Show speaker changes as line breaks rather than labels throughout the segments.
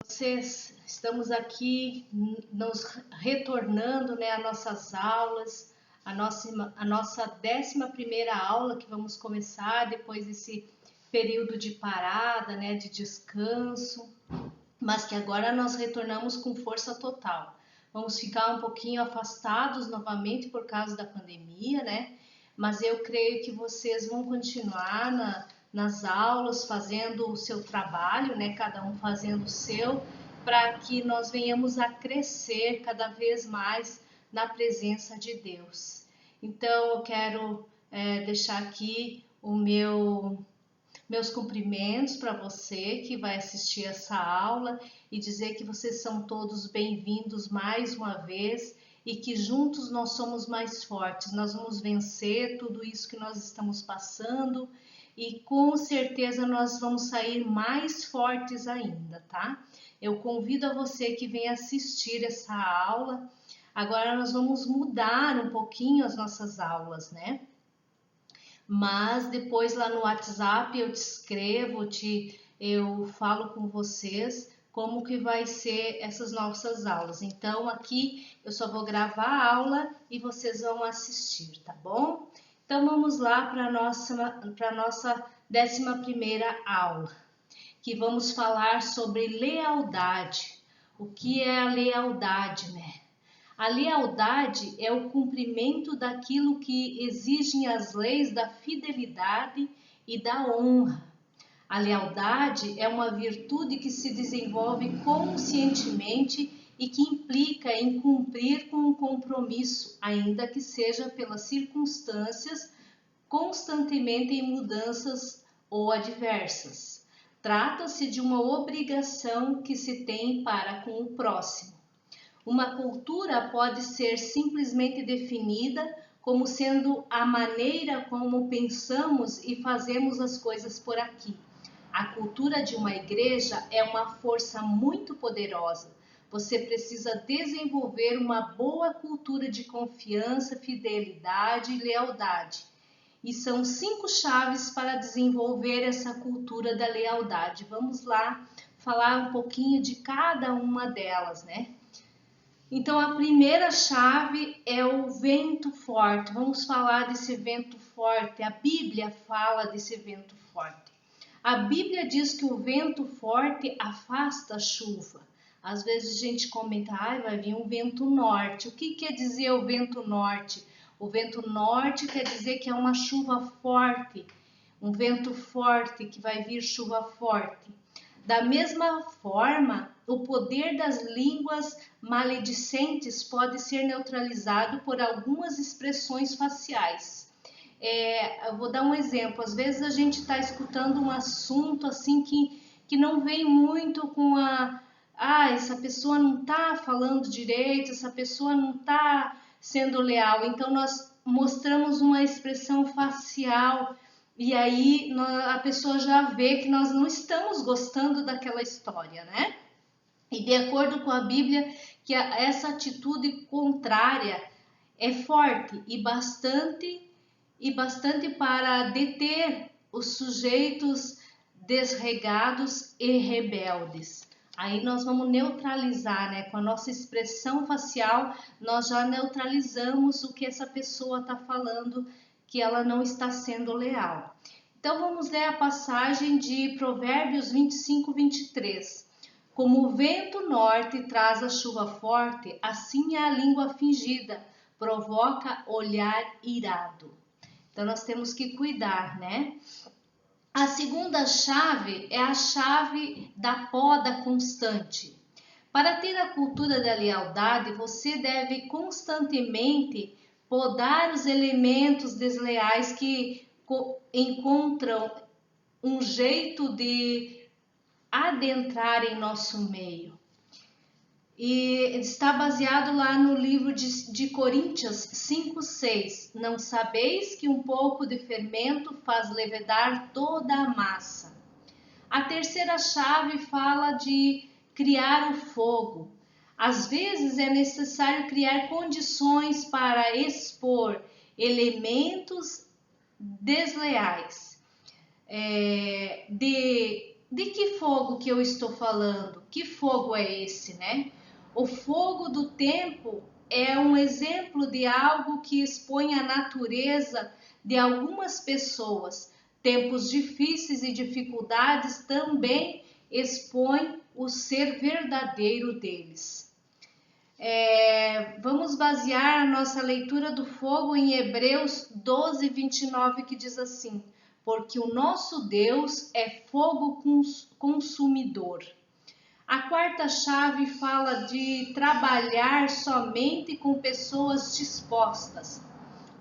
Vocês estamos aqui nos retornando, né, às nossas aulas, a nossa 11ª aula que vamos começar depois desse período de parada, né, de descanso, mas que agora nós retornamos com força total. Vamos ficar um pouquinho afastados novamente por causa da pandemia, né? Mas eu creio que vocês vão continuar nas aulas, fazendo o seu trabalho, né? Cada um fazendo o seu, para que nós venhamos a crescer cada vez mais na presença de Deus. Então, eu quero deixar aqui meus cumprimentos para você que vai assistir essa aula e dizer que vocês são todos bem-vindos mais uma vez e que juntos nós somos mais fortes, nós vamos vencer tudo isso que nós estamos passando e com certeza nós vamos sair mais fortes ainda, tá? Eu convido a você que venha assistir essa aula. Agora nós vamos mudar um pouquinho as nossas aulas, né? Mas depois lá no WhatsApp eu te escrevo, eu falo com vocês como que vai ser essas nossas aulas. Então aqui eu só vou gravar a aula e vocês vão assistir, tá bom? Então vamos lá para a nossa 11ª aula, que vamos falar sobre lealdade. O que é a lealdade, né? A lealdade é o cumprimento daquilo que exigem as leis da fidelidade e da honra. A lealdade é uma virtude que se desenvolve conscientemente e que implica em cumprir com um compromisso, ainda que seja pelas circunstâncias constantemente em mudanças ou adversas. Trata-se de uma obrigação que se tem para com o próximo. Uma cultura pode ser simplesmente definida como sendo a maneira como pensamos e fazemos as coisas por aqui. A cultura de uma igreja é uma força muito poderosa. Você precisa desenvolver uma boa cultura de confiança, fidelidade e lealdade. E são 5 chaves para desenvolver essa cultura da lealdade. Vamos lá falar um pouquinho de cada uma delas, né? Então, a primeira chave é o vento forte. Vamos falar desse vento forte. A Bíblia fala desse vento forte. A Bíblia diz que o vento forte afasta a chuva. Às vezes a gente comenta, vai vir um vento norte. O que quer dizer o vento norte? O vento norte quer dizer que é uma chuva forte, um vento forte, que vai vir chuva forte. Da mesma forma, o poder das línguas maledicentes pode ser neutralizado por algumas expressões faciais. Eu vou dar um exemplo. Às vezes a gente está escutando um assunto assim que não vem muito com essa pessoa não está falando direito, essa pessoa não está sendo leal. Então nós mostramos uma expressão facial e aí a pessoa já vê que nós não estamos gostando daquela história, né? E de acordo com a Bíblia, que essa atitude contrária é forte e bastante para deter os sujeitos desregados e rebeldes. Aí nós vamos neutralizar, né? Com a nossa expressão facial, nós já neutralizamos o que essa pessoa está falando, que ela não está sendo leal. Então vamos ler a passagem de Provérbios 25, 23. Como o vento norte traz a chuva forte, assim é a língua fingida, provoca olhar irado. Então nós temos que cuidar, né? A segunda chave é a chave da poda constante. Para ter a cultura da lealdade, você deve constantemente podar os elementos desleais que encontram um jeito de adentrar em nosso meio. E está baseado lá no livro de Coríntios 5:6. Não sabeis que um pouco de fermento faz levedar toda a massa. A terceira chave fala de criar o fogo. Às vezes é necessário criar condições para expor elementos desleais, de de que fogo que eu estou falando? Que fogo é esse, né? O fogo do tempo é um exemplo de algo que expõe a natureza de algumas pessoas. Tempos difíceis e dificuldades também expõem o ser verdadeiro deles. Vamos basear a nossa leitura do fogo em Hebreus 12, 29, que diz assim: porque o nosso Deus é fogo consumidor. A quarta chave fala de trabalhar somente com pessoas dispostas.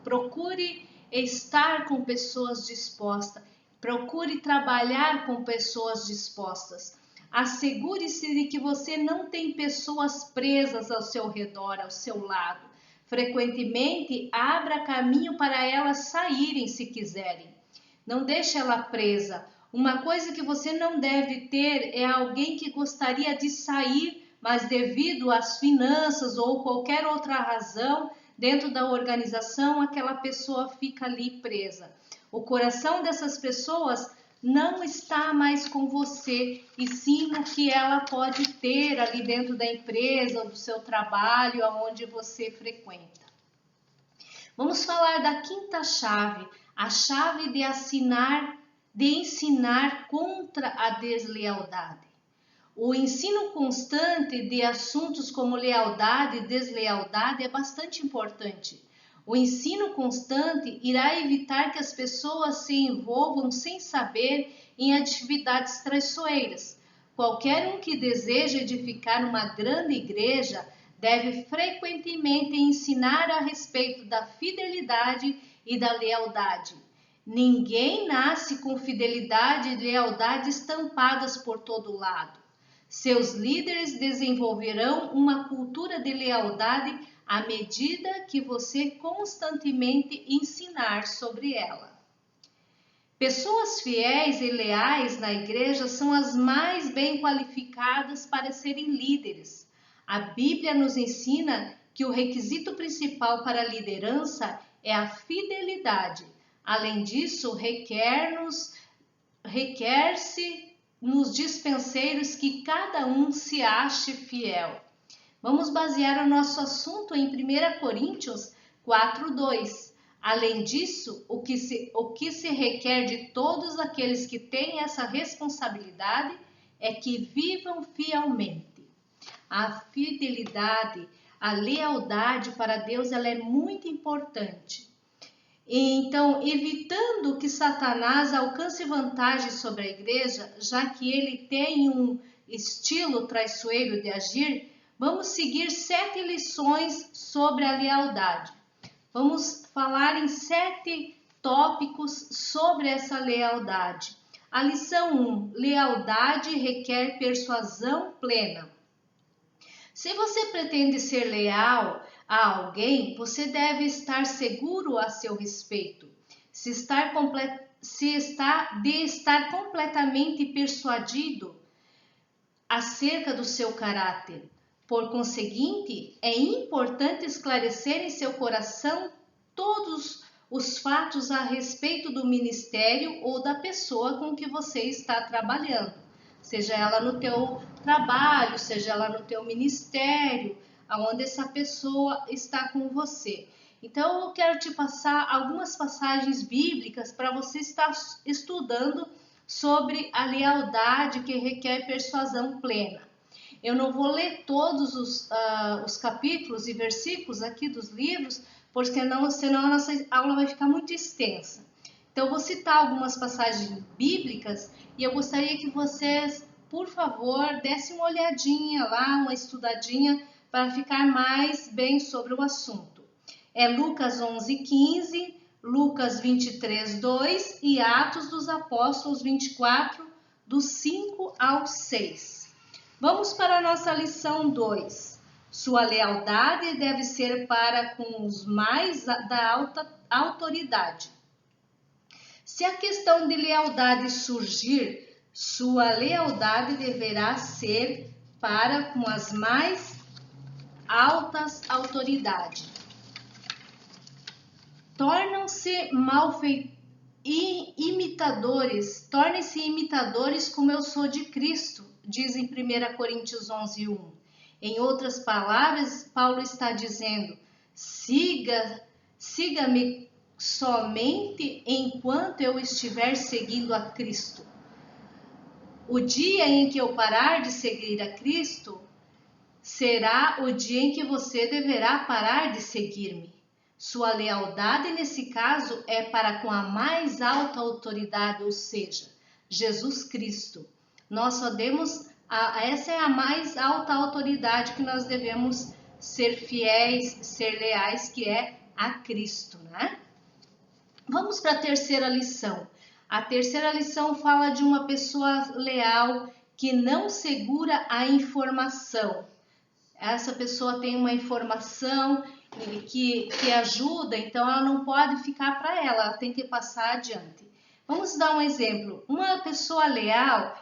Procure estar com pessoas dispostas. Procure trabalhar com pessoas dispostas. Assegure-se de que você não tem pessoas presas ao seu redor, ao seu lado. Frequentemente, abra caminho para elas saírem se quiserem. Não deixe ela presa. Uma coisa que você não deve ter é alguém que gostaria de sair, mas devido às finanças ou qualquer outra razão, dentro da organização, aquela pessoa fica ali presa. O coração dessas pessoas não está mais com você, e sim no que ela pode ter ali dentro da empresa ou do seu trabalho, aonde você frequenta. Vamos falar da quinta chave, a chave de ensinar contra a deslealdade. O ensino constante de assuntos como lealdade e deslealdade é bastante importante. O ensino constante irá evitar que as pessoas se envolvam sem saber em atividades traiçoeiras. Qualquer um que deseja edificar uma grande igreja deve frequentemente ensinar a respeito da fidelidade e da lealdade. Ninguém nasce com fidelidade e lealdade estampadas por todo lado. Seus líderes desenvolverão uma cultura de lealdade à medida que você constantemente ensinar sobre ela. Pessoas fiéis e leais na igreja são as mais bem qualificadas para serem líderes. A Bíblia nos ensina que o requisito principal para a liderança é a fidelidade. Além disso, requer-se nos dispenseiros que cada um se ache fiel. Vamos basear o nosso assunto em 1 Coríntios 4:2. Além disso, o que se requer de todos aqueles que têm essa responsabilidade é que vivam fielmente. A fidelidade, a lealdade para Deus, ela é muito importante. Então, evitando que Satanás alcance vantagem sobre a igreja, já que ele tem um estilo traiçoeiro de agir, vamos seguir 7 lições sobre a lealdade. Vamos falar em 7 tópicos sobre essa lealdade. A lição 1: lealdade requer persuasão plena. Se você pretende ser leal a alguém, você deve estar seguro a seu respeito. Se está completamente persuadido acerca do seu caráter. Por conseguinte, é importante esclarecer em seu coração todos os fatos a respeito do ministério ou da pessoa com que você está trabalhando. Seja ela no teu trabalho, seja ela no teu ministério, aonde essa pessoa está com você. Então, eu quero te passar algumas passagens bíblicas para você estar estudando sobre a lealdade que requer persuasão plena. Eu não vou ler todos os capítulos e versículos aqui dos livros, porque senão a nossa aula vai ficar muito extensa. Então, eu vou citar algumas passagens bíblicas e eu gostaria que vocês, por favor, dessem uma olhadinha lá, uma estudadinha, para ficar mais bem sobre o assunto. É Lucas 11:15, Lucas 23:2 e Atos dos Apóstolos 24, do 5 ao 6. Vamos para a nossa lição 2. Sua lealdade deve ser para com os mais da alta autoridade. Se a questão de lealdade surgir, sua lealdade deverá ser para com as mais altas autoridades. Tornam-se imitadores, tornem-se imitadores como eu sou de Cristo, diz em 1 Coríntios 11:1. Em outras palavras, Paulo está dizendo: siga-me somente enquanto eu estiver seguindo a Cristo. O dia em que eu parar de seguir a Cristo será o dia em que você deverá parar de seguir-me. Sua lealdade, nesse caso, é para com a mais alta autoridade, ou seja, Jesus Cristo. Essa é a mais alta autoridade que nós devemos ser fiéis, ser leais, que é a Cristo, né? Vamos para a terceira lição. A terceira lição fala de uma pessoa leal que não segura a informação. Essa pessoa tem uma informação que ajuda, então ela não pode ficar para ela tem que passar adiante. Vamos dar um exemplo. Uma pessoa leal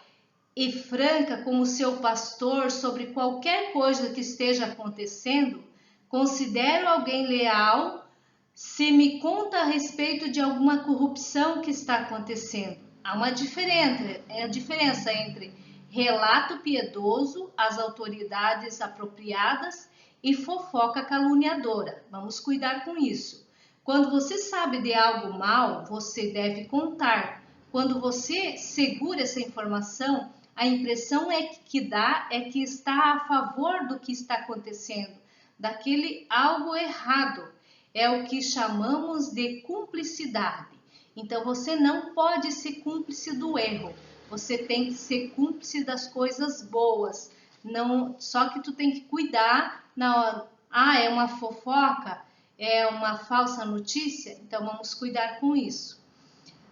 e franca como seu pastor sobre qualquer coisa que esteja acontecendo, considero alguém leal se me conta a respeito de alguma corrupção que está acontecendo. Há uma diferença entre relato piedoso às autoridades apropriadas e fofoca caluniadora. Vamos cuidar com isso. Quando você sabe de algo mal, você deve contar. Quando você segura essa informação, a impressão que dá é que está a favor do que está acontecendo, daquele algo errado. É o que chamamos de cumplicidade. Então você não pode ser cúmplice do erro. Você tem que ser cúmplice das coisas boas. Não, só que tu tem que cuidar é uma fofoca, é uma falsa notícia, então vamos cuidar com isso.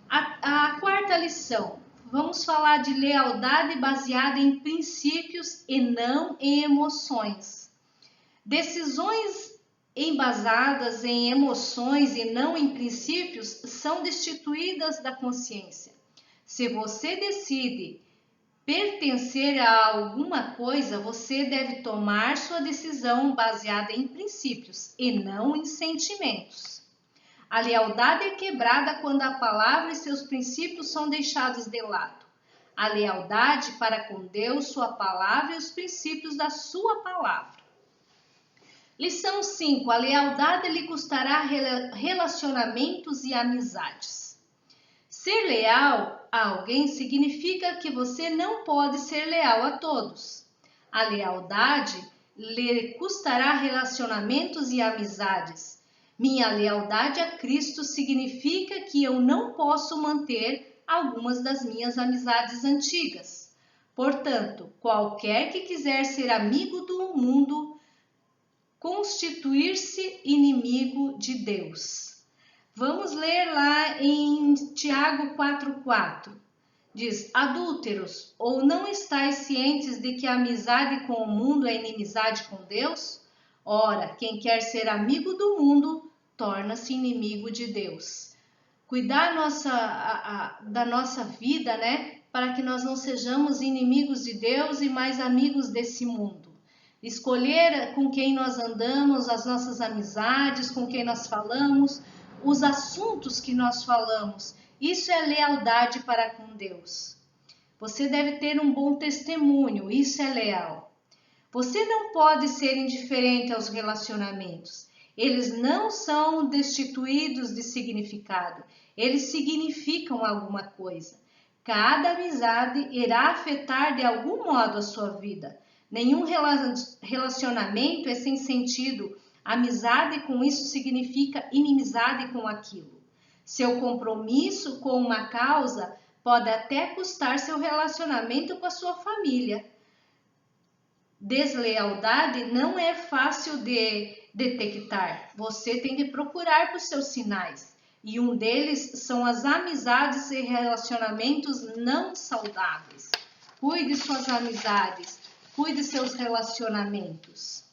A quarta lição, vamos falar de lealdade baseada em princípios e não em emoções. Decisões embasadas em emoções e não em princípios são destituídas da consciência. Se você decide pertencer a alguma coisa, você deve tomar sua decisão baseada em princípios e não em sentimentos. A lealdade é quebrada quando a palavra e seus princípios são deixados de lado. A lealdade para com Deus, sua palavra e os princípios da sua palavra. Lição 5. A lealdade lhe custará relacionamentos e amizades. Ser leal a alguém significa que você não pode ser leal a todos. A lealdade lhe custará relacionamentos e amizades. Minha lealdade a Cristo significa que eu não posso manter algumas das minhas amizades antigas. Portanto, qualquer que quiser ser amigo do mundo, constituir-se inimigo de Deus. Vamos ler lá em Tiago 4,4. Diz: adúlteros, ou não estáis cientes de que a amizade com o mundo é inimizade com Deus? Ora, quem quer ser amigo do mundo, torna-se inimigo de Deus. Cuidar da nossa vida, né? Para que nós não sejamos inimigos de Deus e mais amigos desse mundo. Escolher com quem nós andamos, as nossas amizades, com quem nós falamos, os assuntos que nós falamos. Isso é lealdade para com Deus. Você deve ter um bom testemunho, isso é leal. Você não pode ser indiferente aos relacionamentos. Eles não são destituídos de significado. Eles significam alguma coisa. Cada amizade irá afetar de algum modo a sua vida. Nenhum relacionamento é sem sentido. Amizade com isso significa inimizade com aquilo. Seu compromisso com uma causa pode até custar seu relacionamento com a sua família. Deslealdade não é fácil de detectar. Você tem que procurar por seus sinais. E um deles são as amizades e relacionamentos não saudáveis. Cuide suas amizades. Cuide seus relacionamentos.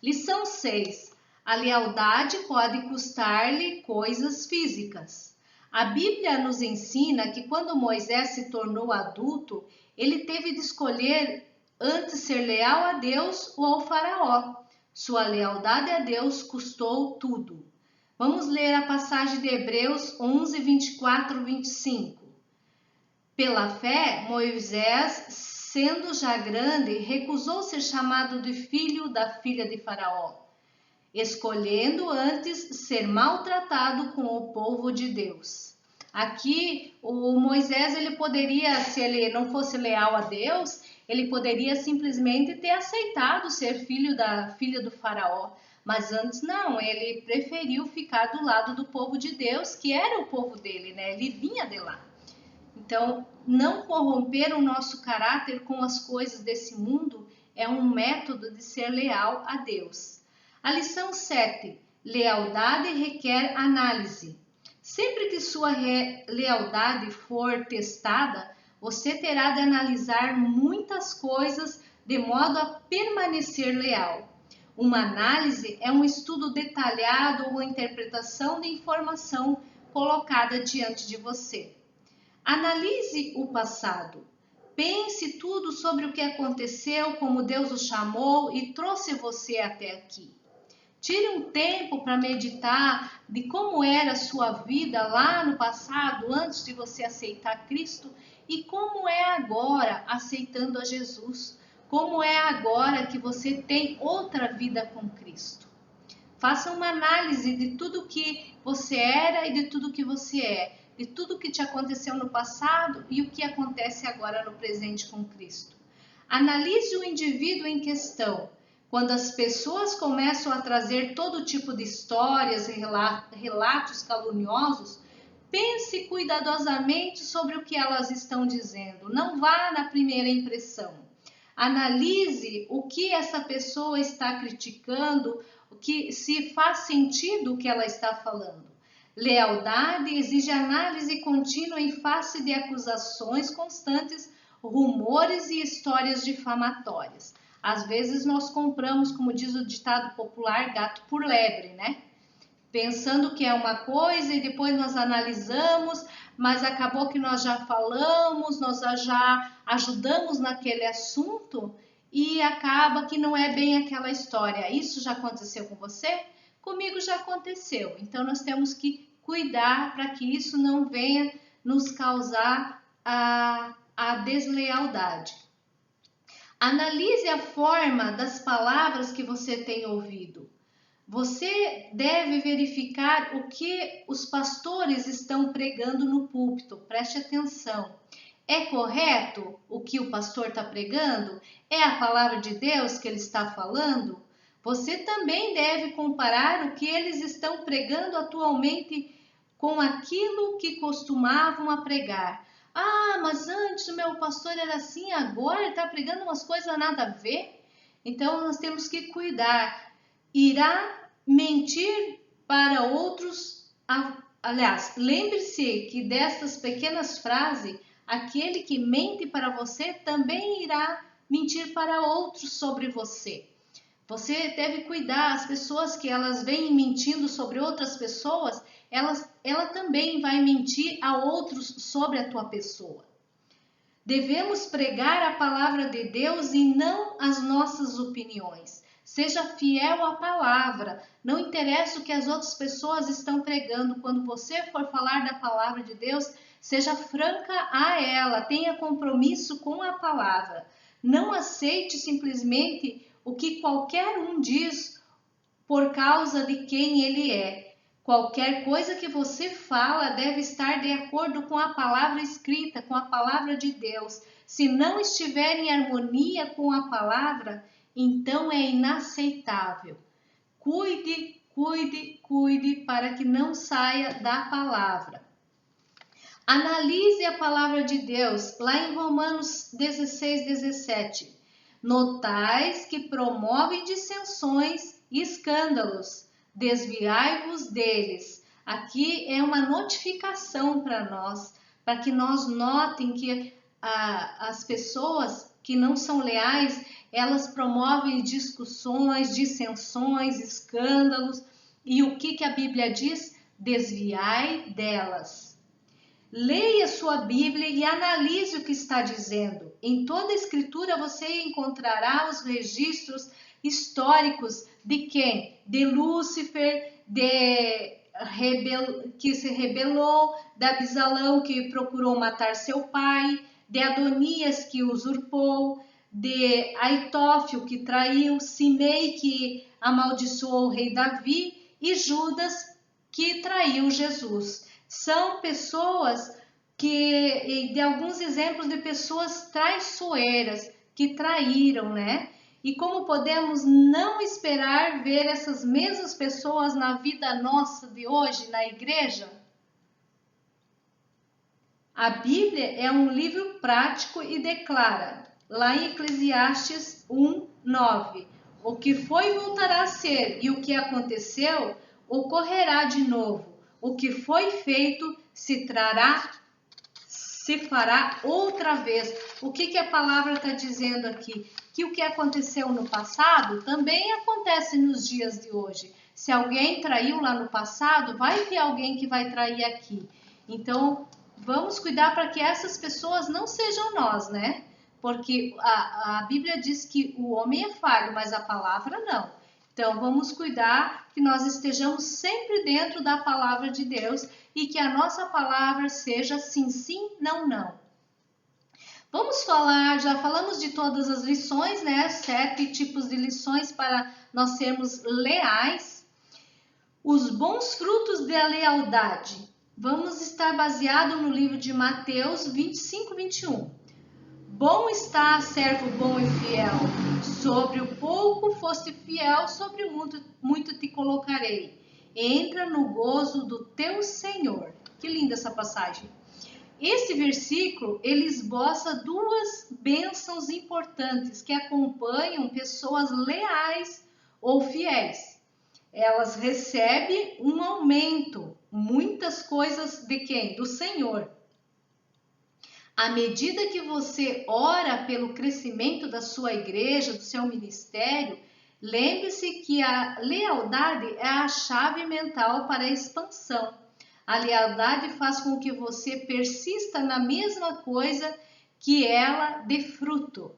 Lição 6. A lealdade pode custar-lhe coisas físicas. A Bíblia nos ensina que quando Moisés se tornou adulto, ele teve de escolher antes ser leal a Deus ou ao faraó. Sua lealdade a Deus custou tudo. Vamos ler a passagem de Hebreus 11, 24, 25. Pela fé, Moisés, sendo já grande, recusou ser chamado de filho da filha de Faraó, escolhendo antes ser maltratado com o povo de Deus. Aqui, o Moisés, ele poderia, se ele não fosse leal a Deus, ele poderia simplesmente ter aceitado ser filho da filha do Faraó. Mas antes não, ele preferiu ficar do lado do povo de Deus, que era o povo dele, né? Ele vinha de lá. Então, não corromper o nosso caráter com as coisas desse mundo é um método de ser leal a Deus. A lição 7. Lealdade requer análise. Sempre que sua lealdade for testada, você terá de analisar muitas coisas de modo a permanecer leal. Uma análise é um estudo detalhado ou interpretação de informação colocada diante de você. Analise o passado. Pense tudo sobre o que aconteceu, como Deus o chamou e trouxe você até aqui. Tire um tempo para meditar de como era a sua vida lá no passado, antes de você aceitar Cristo, e como é agora aceitando a Jesus. Como é agora que você tem outra vida com Cristo. Faça uma análise de tudo que você era e de tudo que você é, de tudo que te aconteceu no passado e o que acontece agora no presente com Cristo. Analise o indivíduo em questão. Quando as pessoas começam a trazer todo tipo de histórias e relatos caluniosos, pense cuidadosamente sobre o que elas estão dizendo. Não vá na primeira impressão. Analise o que essa pessoa está criticando, o que se faz sentido o que ela está falando. Lealdade exige análise contínua em face de acusações constantes, rumores e histórias difamatórias. Às vezes nós compramos, como diz o ditado popular, gato por lebre, né? Pensando que é uma coisa e depois nós analisamos, mas acabou que nós já falamos, nós já ajudamos naquele assunto e acaba que não é bem aquela história. Isso já aconteceu com você? Comigo já aconteceu. Então nós temos que cuidar para que isso não venha nos causar a deslealdade. Analise a forma das palavras que você tem ouvido. Você deve verificar o que os pastores estão pregando no púlpito. Preste atenção. É correto o que o pastor está pregando? É a palavra de Deus que ele está falando? Você também deve comparar o que eles estão pregando atualmente com aquilo que costumavam a pregar. Ah, mas antes o meu pastor era assim, agora ele está pregando umas coisas nada a ver. Então nós temos que cuidar. Irá mentir para outros. Aliás, lembre-se que destas pequenas frases, aquele que mente para você também irá mentir para outros sobre você. Você deve cuidar, as pessoas que elas vêm mentindo sobre outras pessoas, ela também vai mentir a outros sobre a tua pessoa. Devemos pregar a palavra de Deus e não as nossas opiniões. Seja fiel à palavra. Não interessa o que as outras pessoas estão pregando. Quando você for falar da palavra de Deus, seja franca a ela. Tenha compromisso com a palavra. Não aceite simplesmente o que qualquer um diz por causa de quem ele é. Qualquer coisa que você fala deve estar de acordo com a palavra escrita, com a palavra de Deus. Se não estiver em harmonia com a palavra, então é inaceitável. Cuide, cuide, cuide para que não saia da palavra. Analise a palavra de Deus, lá em Romanos 16, 17. Notais que promovem dissensões e escândalos. Desviai-vos deles. Aqui é uma notificação para nós, para que nós notem que as pessoas que não são leais, elas promovem discussões, dissensões, escândalos. E o que a Bíblia diz? Desviai delas. Leia sua Bíblia e analise o que está dizendo. Em toda a Escritura você encontrará os registros históricos de quem? De Lúcifer, que se rebelou, de Absalão, que procurou matar seu pai, de Adonias, que usurpou, de Aitófilo, que traiu, Simei, que amaldiçoou o rei Davi, e Judas, que traiu Jesus. São pessoas de alguns exemplos de pessoas traiçoeiras, que traíram, né? E como podemos não esperar ver essas mesmas pessoas na vida nossa de hoje, na igreja? A Bíblia é um livro prático e declara, lá em Eclesiastes 1:9, o que foi voltará a ser, e o que aconteceu ocorrerá de novo. O que foi feito se fará outra vez. O que a palavra está dizendo aqui? Que o que aconteceu no passado também acontece nos dias de hoje. Se alguém traiu lá no passado, vai ter alguém que vai trair aqui. Então, vamos cuidar para que essas pessoas não sejam nós, né? Porque a Bíblia diz que o homem é falho, mas a palavra não. Então, vamos cuidar que nós estejamos sempre dentro da palavra de Deus e que a nossa palavra seja sim, sim, não, não. Vamos falar, já falamos de todas as lições, né? 7 tipos de lições para nós sermos leais. Os bons frutos da lealdade. Vamos estar baseado no livro de Mateus 25:21. Bom está, servo bom e fiel. Sobre o pouco foste fiel, sobre o muito te colocarei. Entra no gozo do teu Senhor. Que linda essa passagem. Esse versículo, ele esboça 2 bênçãos importantes que acompanham pessoas leais ou fiéis. Elas recebem um aumento, muitas coisas de quem? Do Senhor. À medida que você ora pelo crescimento da sua igreja, do seu ministério, lembre-se que a lealdade é a chave mental para a expansão. A lealdade faz com que você persista na mesma coisa que ela dê fruto.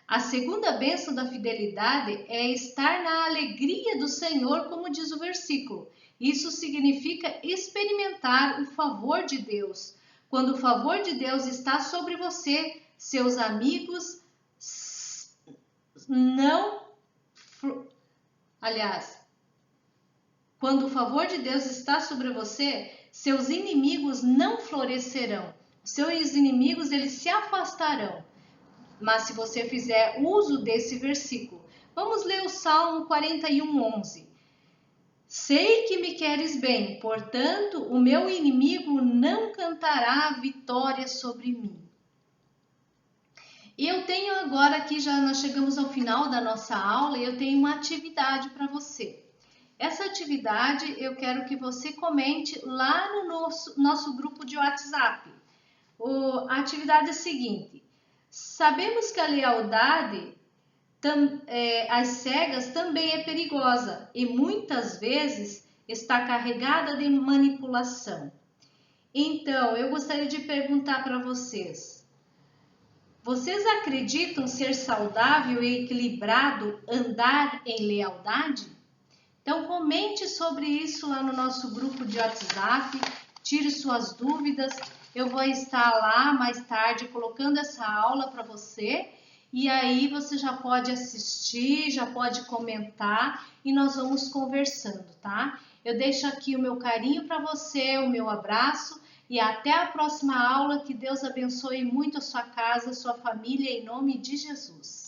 A segunda bênção da fidelidade é estar na alegria do Senhor, como diz o versículo. Isso significa experimentar o favor de Deus. Quando o favor de Deus está sobre você, seus amigos quando o favor de Deus está sobre você, seus inimigos não florescerão. Seus inimigos, eles se afastarão. Mas se você fizer uso desse versículo, vamos ler o Salmo 41:11. Sei que me queres bem, portanto, o meu inimigo não cantará vitória sobre mim. E eu tenho agora aqui, nós chegamos ao final da nossa aula, e eu tenho uma atividade para você. Essa atividade eu quero que você comente lá no nosso grupo de WhatsApp. A atividade é a seguinte: sabemos que a lealdade às cegas também é perigosa e muitas vezes está carregada de manipulação. Então, eu gostaria de perguntar para vocês: vocês acreditam ser saudável e equilibrado andar em lealdade? Então, comente sobre isso lá no nosso grupo de WhatsApp, tire suas dúvidas. Eu vou estar lá mais tarde colocando essa aula para você. E aí você já pode assistir, já pode comentar e nós vamos conversando, tá? Eu deixo aqui o meu carinho para você, o meu abraço e até a próxima aula. Que Deus abençoe muito a sua casa, a sua família, em nome de Jesus.